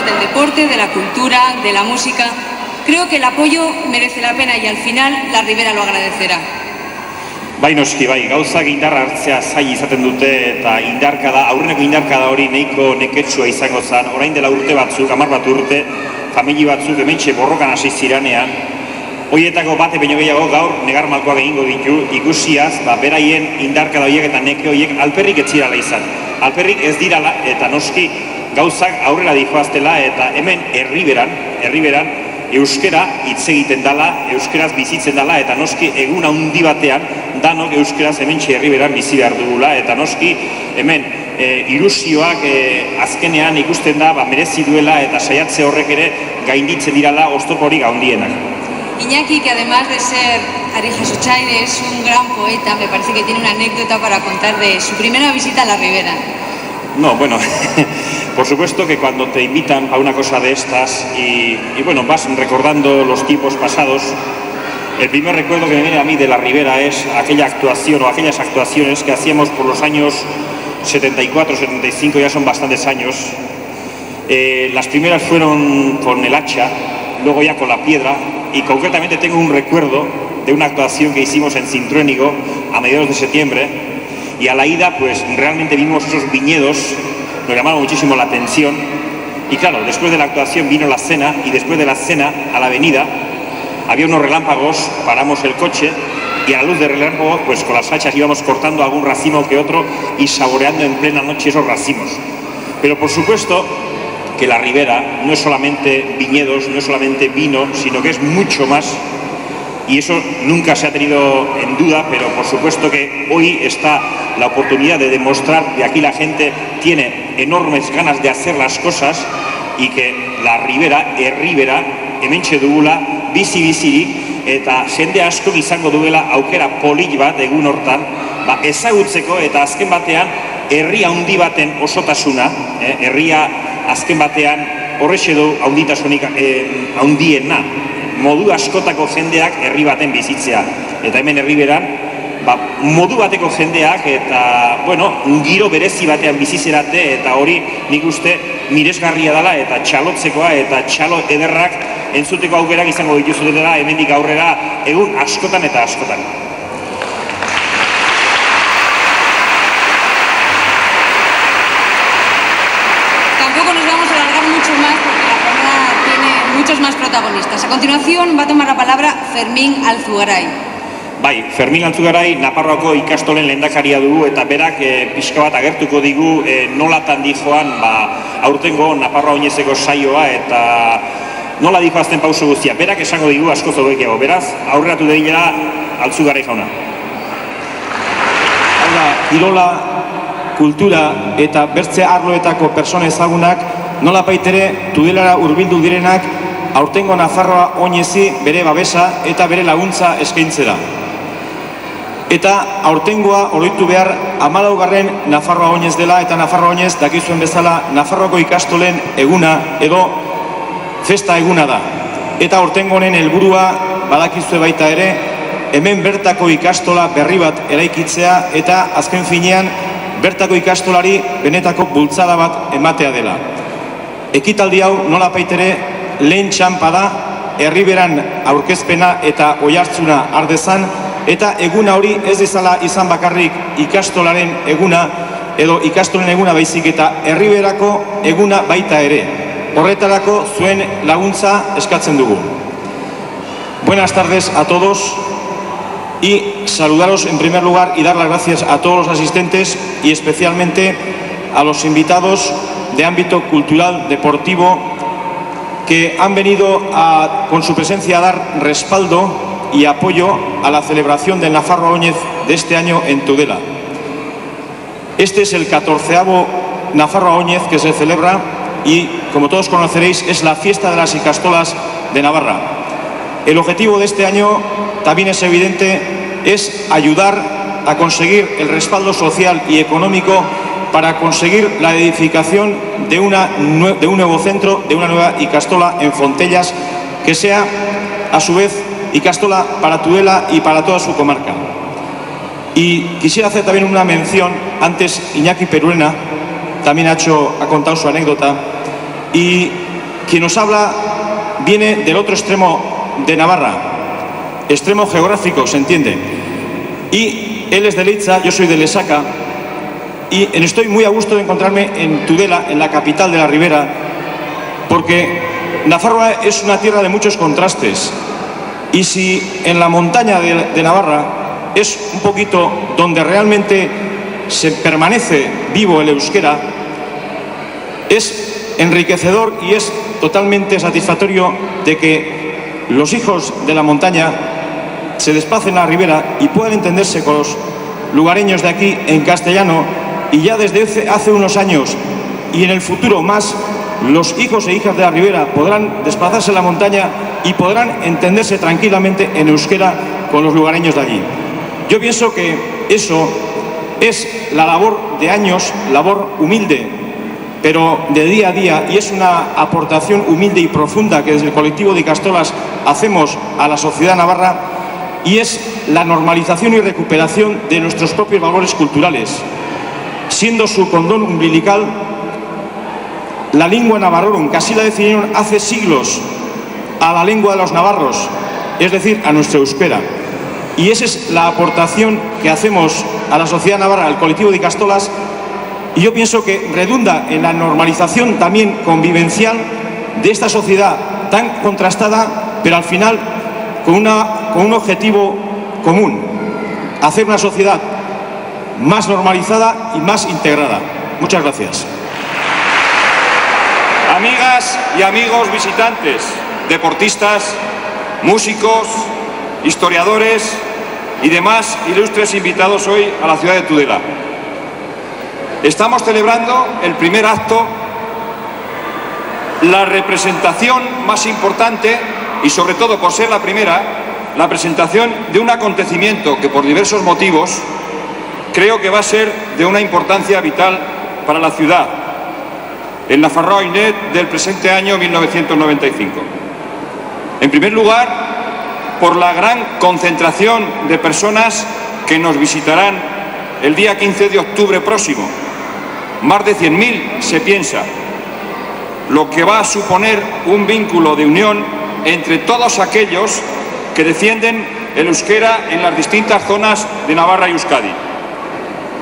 protagonistas del deporte, de la cultura, de la música. Creo que el apoyo merece la pena y al final la Ribera lo agradecerá. Bai noski, bai, gauzak indarra hartzea zail izaten dute eta aurreneko indarkada hori nahiko neketsua izango zen. Orain dela urte batzuk, 10 bat urte, famili batzuk hementxe borrokan hasi ziranean. Hoietako bate baino gehiago gaur negarmalkoak egingo ditu, ikusiaz, beraien indarkada horiek eta neke horiek alperrik ez zirala izan. Alperrik ez dirala eta noski gauzak aurrera dijoaztela eta hemen herriberan, euskera hitz egiten dala, euskeraz bizitzen dala eta noski egun handi batean danok euskeraz hementxe herriberan bizi behar dugula eta noski hemen ilusioak azkenean ikusten da merezi duela eta saiatze horrek ere gainditzen dirala oztoporik handienak. Iñaki, que además de ser Ari Jasotxaire, es un gran poeta, me parece que tiene una anécdota para contar de su primera visita a la Ribera. No, bueno, por supuesto que cuando te invitan a una cosa de estas y bueno, vas recordando los tiempos pasados, el primer recuerdo que me viene a mí de la Ribera es aquella actuación o aquellas actuaciones que hacíamos por los años 74, 75, ya son bastantes años. Las primeras fueron con el hacha, luego ya con la piedra y concretamente tengo un recuerdo de una actuación que hicimos en Cintruénigo a mediados de septiembre. Y a la ida, pues realmente vimos esos viñedos, nos llamaron muchísimo la atención. Y claro, después de la actuación vino la cena, y después de la cena, a la avenida, había unos relámpagos, paramos el coche, y a la luz del relámpago, pues con las hachas íbamos cortando algún racimo que otro y saboreando en plena noche esos racimos. Pero por supuesto que la Ribera no es solamente viñedos, no es solamente vino, sino que es mucho más. Y eso nunca se ha tenido en duda, pero por supuesto que hoy está la oportunidad de demostrar que aquí la gente tiene enormes ganas de hacer las cosas y que la Ribera, herribera, hementxe dugula, bizi-bizirik, eta jende asko izango duela aukera polit bat egun hortan, ezagutzeko eta azken batean herri handi baten osotasuna, herria azken batean horrexe du handitasunik handiena. Modu askotako jendeak herri baten bizitzea. Eta hemen herriberan, modu bateko jendeak eta, bueno, giro berezi batean bizitzerate eta hori nik uste miresgarria dela eta txalotzekoa eta txalo ederrak entzuteko aukerak izango dituzutela hemendik aurrera egun askotan eta askotan. Tampoco nos vamos a alargar mucho más porque la jornada tiene muchos más protagonistas. A continuación va a tomar la palabra Fermín Alzugaray. Bai, Fermín Alzugaray Nafarroako ikastolen lehendakaria dugu eta berak pixka bat agertuko digu nolatan dijoan aurtengo Nafarroa oinezeko saioa eta nola dijoazten pauso guztia. Berak esango digu asko zobekiago. Beraz, aurreratu dedila Alzugaray jauna. Kirola, kultura eta bertze arloetako persona ezagunak nola baitere Tudelara hurbildu direnak aurtengo Nafarroa oinezi bere babesa eta bere laguntza eskaintzera. Eta aurtengoa oroitu behar 14. Nafarroa oinez dela eta Nafarroa oinez dakizuen bezala Nafarroako ikastolen eguna edo festa eguna da. Eta aurtengo honen helburua badakizue baita ere hemen bertako ikastola berri bat eraikitzea eta azken finean bertako ikastolari benetako bultzada bat ematea dela. Ekitaldi hau nola baitere lehen txampa da, herriberan aurkezpena eta oihartzuna ardezan, eta eguna hori ez dezala izan bakarrik ikastolaren eguna, edo ikastolen eguna baizik eta herriberako eguna baita ere. Horretarako zuen laguntza eskatzen dugu. Buenas tardes a todos y saludaros en primer lugar y dar las gracias a todos los asistentes y especialmente a los invitados de ámbito cultural, deportivo, que han venido con su presencia a dar respaldo y apoyo a la celebración del Nafarroa Oñez de este año en Tudela. Este es el 14º Nafarroa Oñez que se celebra y, como todos conoceréis, es la fiesta de las ikastolas de Navarra. El objetivo de este año, también es evidente, es ayudar a conseguir el respaldo social y económico para conseguir la edificación de un nuevo centro, de una nueva ikastola en Fontellas, que sea, a su vez, ikastola para Tudela y para toda su comarca. Y quisiera hacer también una mención, antes Iñaki Peruena también ha contado su anécdota, y Quien nos habla viene del otro extremo de Navarra, extremo geográfico, se entiende. Y él es de Leitza, yo soy de Lesaca, y estoy muy a gusto de encontrarme en Tudela, en la capital de la Ribera, porque Nafarroa es una tierra de muchos contrastes. Y si en la montaña de Navarra es un poquito donde realmente se permanece vivo el euskera, es enriquecedor y es totalmente satisfactorio de que los hijos de la montaña se desplacen a la Ribera y puedan entenderse con los lugareños de aquí en castellano, y ya desde hace unos años y en el futuro más, los hijos e hijas de la Ribera podrán desplazarse a la montaña y podrán entenderse tranquilamente en euskera con los lugareños de allí. Yo pienso que eso es la labor de años, labor humilde, pero de día a día, y es una aportación humilde y profunda que desde el colectivo de Ikastolas hacemos a la sociedad navarra, y es la normalización y recuperación de nuestros propios valores culturales, siendo su cordón umbilical la lengua navarrorum, que así la definieron hace siglos a la lengua de los navarros, es decir, a nuestra euskera. Y esa es la aportación que hacemos a la sociedad navarra, al colectivo de Ikastolas, y yo pienso que redunda en la normalización también convivencial de esta sociedad tan contrastada, pero al final con un objetivo común: hacer una sociedad más normalizada y más integrada. Muchas gracias. Amigas y amigos visitantes, deportistas, músicos, historiadores y demás ilustres invitados hoy a la ciudad de Tudela. Estamos celebrando el primer acto, la representación más importante y sobre todo por ser la primera, la presentación de un acontecimiento que por diversos motivos creo que va a ser de una importancia vital para la ciudad, el Nafarroa Oinet del presente año 1995. En primer lugar, por la gran concentración de personas que nos visitarán el día 15 de octubre próximo. Más de 100.000 se piensa, lo que va a suponer un vínculo de unión entre todos aquellos que defienden el euskera en las distintas zonas de Navarra y Euskadi.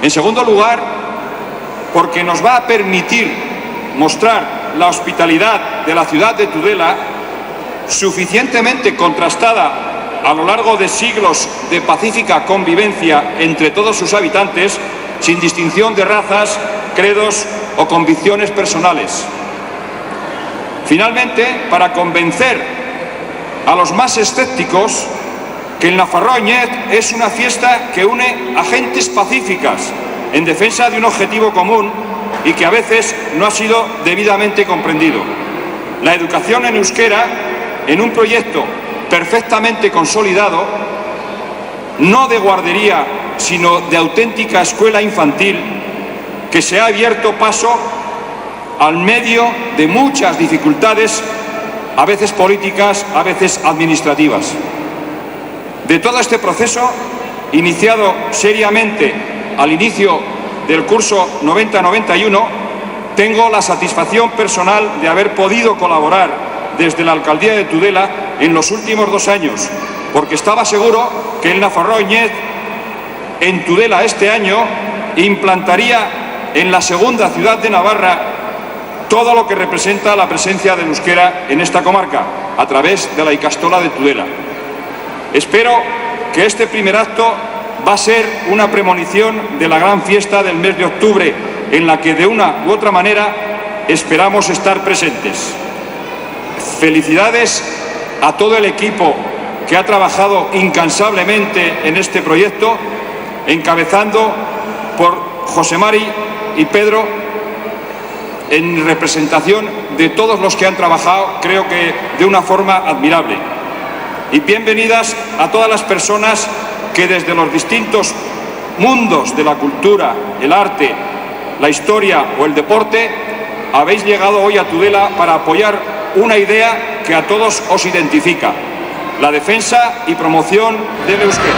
En segundo lugar, porque nos va a permitir mostrar la hospitalidad de la ciudad de Tudela, suficientemente contrastada a lo largo de siglos de pacífica convivencia entre todos sus habitantes, sin distinción de razas, credos o convicciones personales. Finalmente, para convencer a los más escépticos que el Nafarroa Oinet es una fiesta que une a gentes pacíficas en defensa de un objetivo común y que a veces no ha sido debidamente comprendido: la educación en euskera, en un proyecto perfectamente consolidado, no de guardería, sino de auténtica escuela infantil, que se ha abierto paso al medio de muchas dificultades, a veces políticas, a veces administrativas. De todo este proceso, iniciado seriamente al inicio del curso 90-91, tengo la satisfacción personal de haber podido colaborar desde la alcaldía de Tudela en los últimos 2 años, porque estaba seguro que el Nafarroa Oinet en Tudela este año implantaría en la segunda ciudad de Navarra todo lo que representa la presencia del euskera en esta comarca, a través de la Ikastola de Tudela. Espero que este primer acto va a ser una premonición de la gran fiesta del mes de octubre, en la que de una u otra manera esperamos estar presentes. Felicidades a todo el equipo que ha trabajado incansablemente en este proyecto, encabezando por José Mari y Pedro, en representación de todos los que han trabajado, creo que de una forma admirable. Y bienvenidas a todas las personas que desde los distintos mundos de la cultura, el arte, la historia o el deporte habéis llegado hoy a Tudela para apoyar una idea que a todos os identifica: la defensa y promoción del euskera.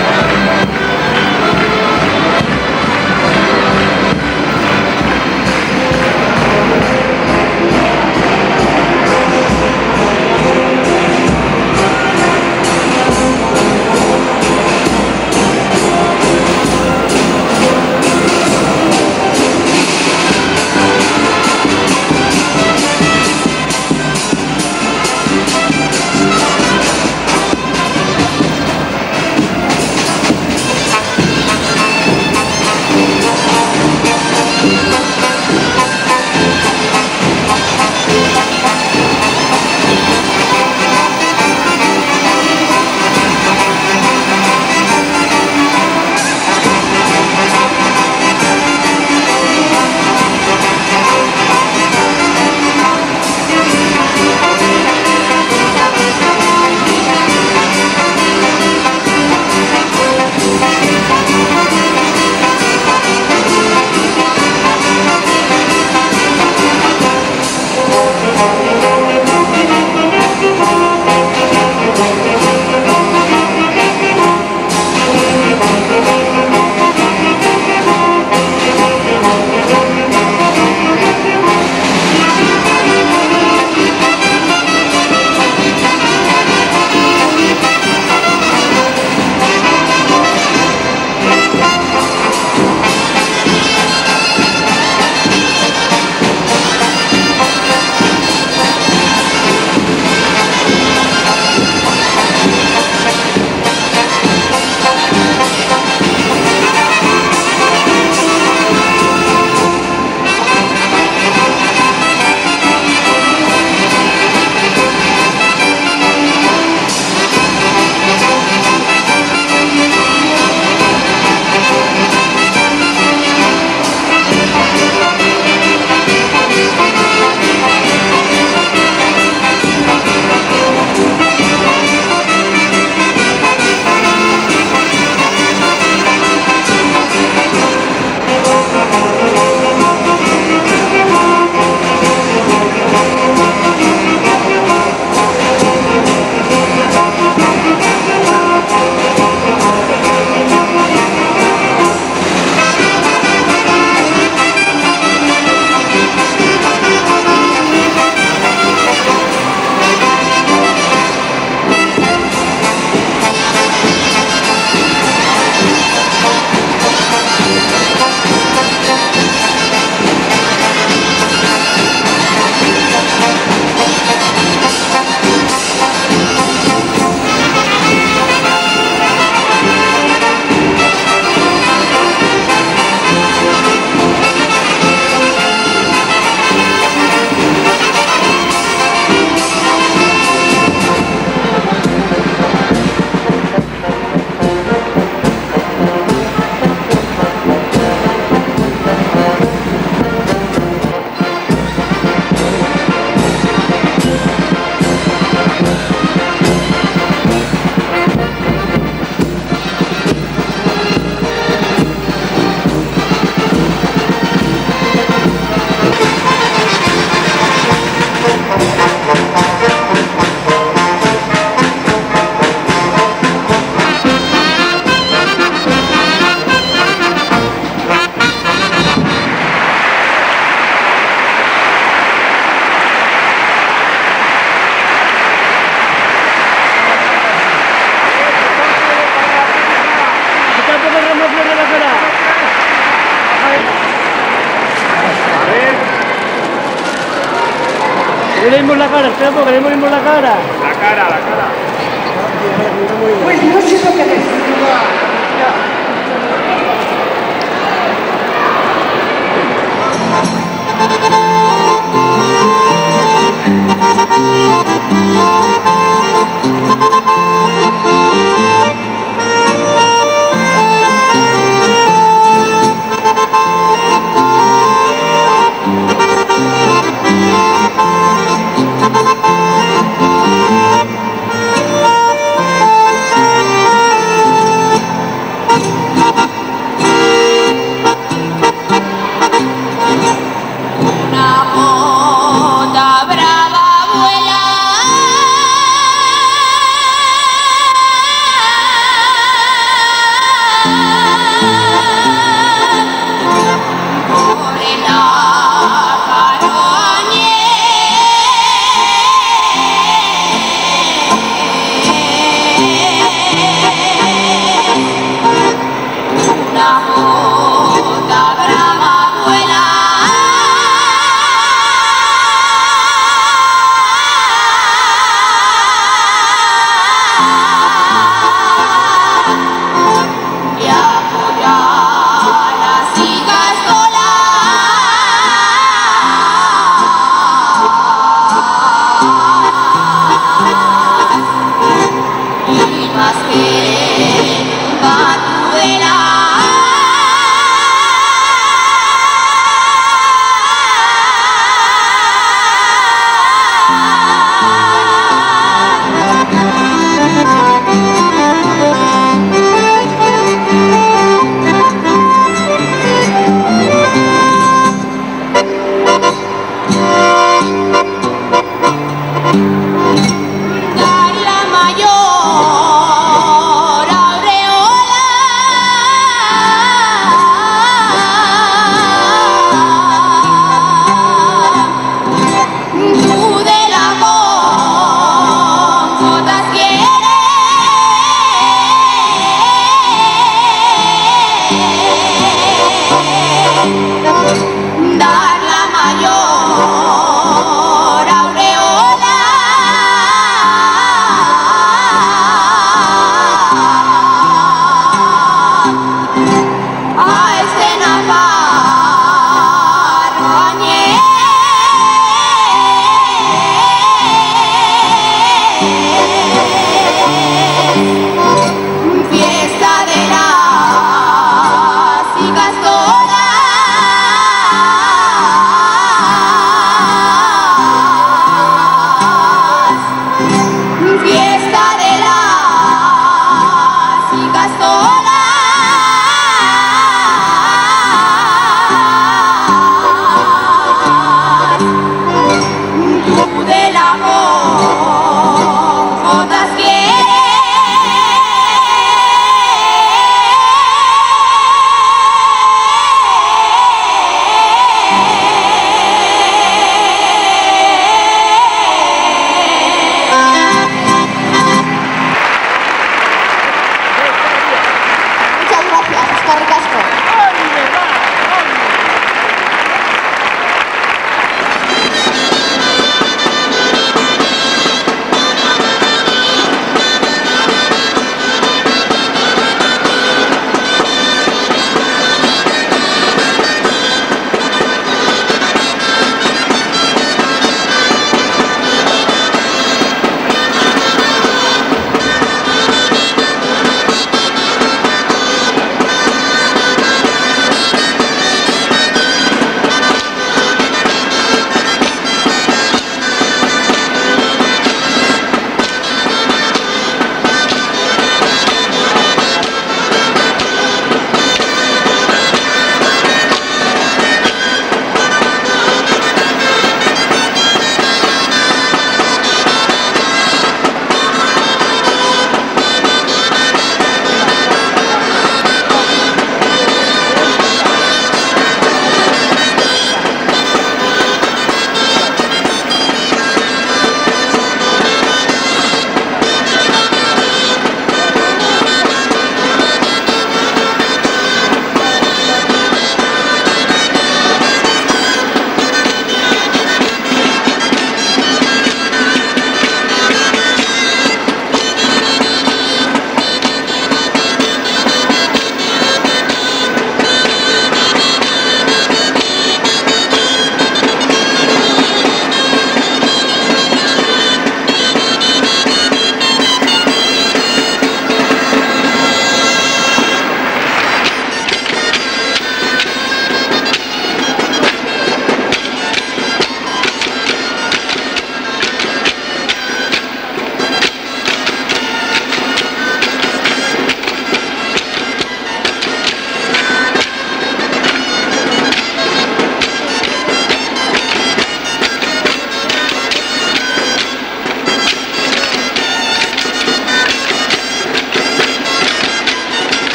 No le dimos la cara, espera un poco, que le dimos la cara. La cara, la cara. Pues no sé lo que decir.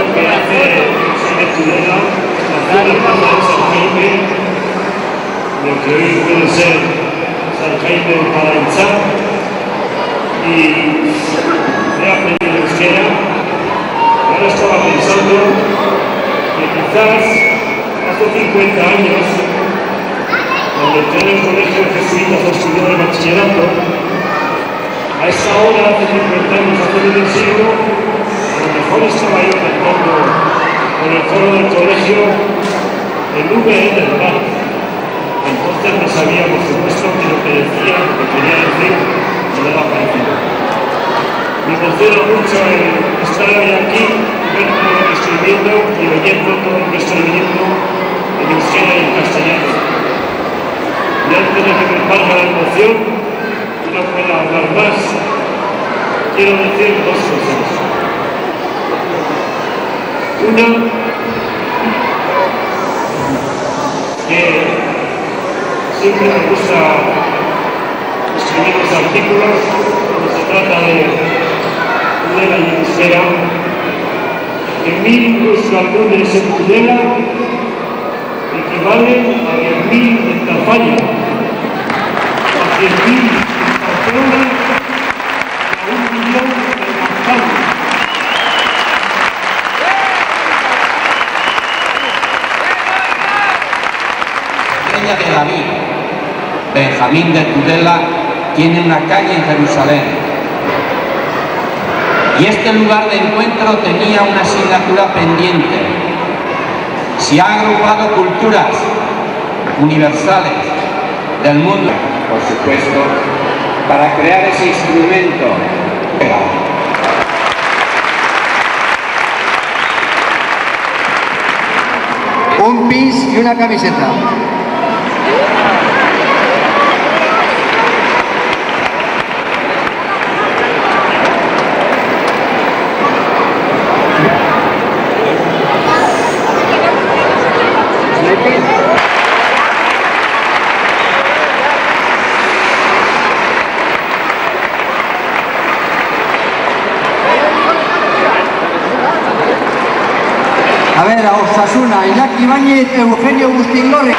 lo que hace de Tudela, la zona palma de San Jaime, lo que hoy puede ser San Jaime para el Chá, y he aprendido euskera. Ahora estaba pensando que quizás hace 50 años, cuando entré en el colegio jesuita a estudiar el bachillerato, a esa hora, hace 50 años, hace medio siglo, a lo mejor estaba yo cantando con el coro del colegio el VN del bar. Entonces no sabía, por supuesto, que lo que decía, lo que quería decir, no era parecido. Me emociona mucho el estar hoy aquí, ver todo lo que estoy viendo y oyendo todo lo que estoy viendo en euskera y en castellano. Y antes de que me valga la emoción, no puedo hablar más, quiero decir dos cosas. Una, que siempre me gusta escribir los artículos cuando se trata de Tudela y euskera, que 1000 euskaldunes en Tudela equivalen a 10.000 en Tafalla, a 100.000 en Pamplona, a 1 millón en Manzano. De David, Benjamín de Tudela, tiene una calle en Jerusalén. Y este lugar de encuentro tenía una asignatura pendiente. Se han agrupado culturas universales del mundo, por supuesto, para crear ese instrumento. Un pis y una camiseta. A ver, a Osasuna, Iñaki Ibáñez, Eugenio Bustingorri.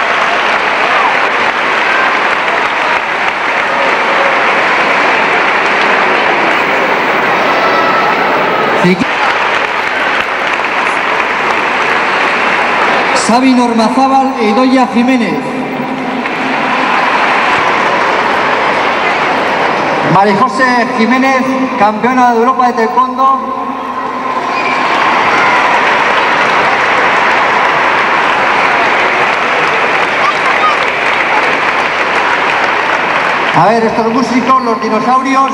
Xavi Normazábal e Idoia Jiménez. María José Jiménez, campeona de Europa de taekwondo. A ver, estos músicos, los dinosaurios.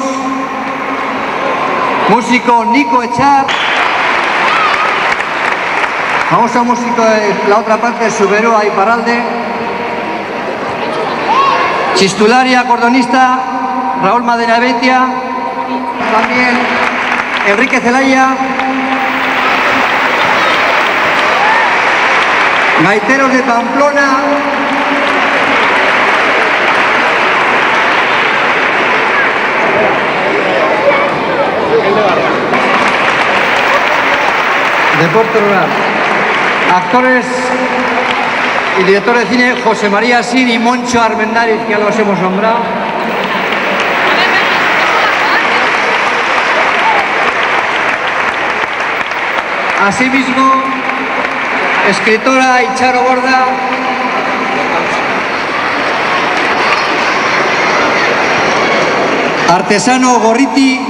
Músico Nico Echar. Famoso músico de la otra parte de Suberoa y Paralde. Chistularia, cordonista, Raúl Madenabetia. También Enrique Zelaya. Gaiteros de Pamplona. Deporte rural. Actores y director de cine José María Sin y Moncho Armendáriz, que ya los hemos nombrado. Asimismo, escritora Icharo Borda. Artesano Gorriti.